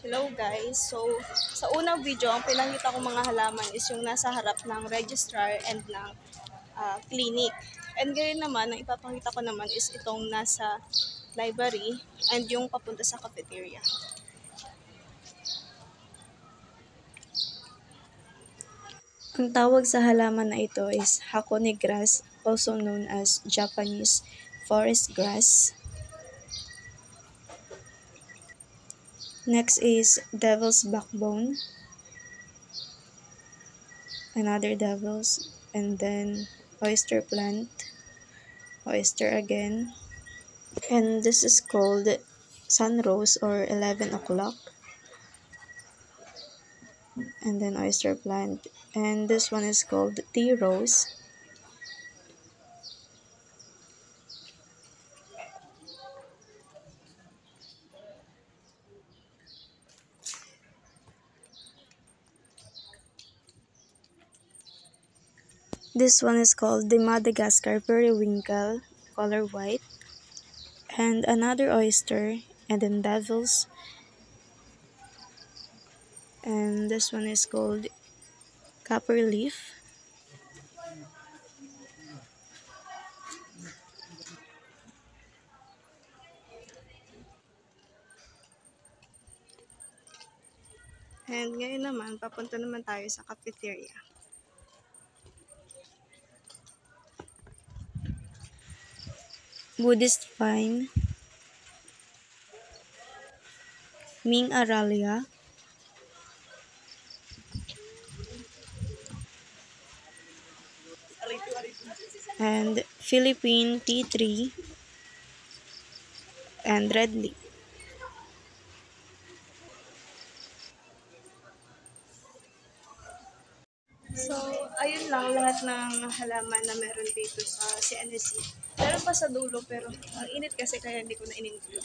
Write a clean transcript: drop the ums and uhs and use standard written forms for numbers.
Hello guys! So, sa unang video, ang pinakita ko mga halaman is yung nasa harap ng registrar and ng clinic. And ngayon naman, ang ipapakita ko naman is itong nasa library and yung papunta sa cafeteria. Ang tawag sa halaman na ito is hakone grass, also known as Japanese forest grass. Next is devil's backbone, another devil's, and then oyster plant, oyster again, and this is called sunrose or 11 o'clock, and then oyster plant, and this one is called tea rose. This one is called the Madagascar periwinkle, color white, and another oyster, and then devils, and this one is called copper leaf. And ngayon naman, papunta naman tayo sa cafeteria. Buddhist vine, Ming aralia, and Philippine tea tree, and red leaf. So, ayun lang lahat ng halaman na meron dito sa CNSC. Meron pa sa dulo pero ang init kasi kaya hindi ko na in-include.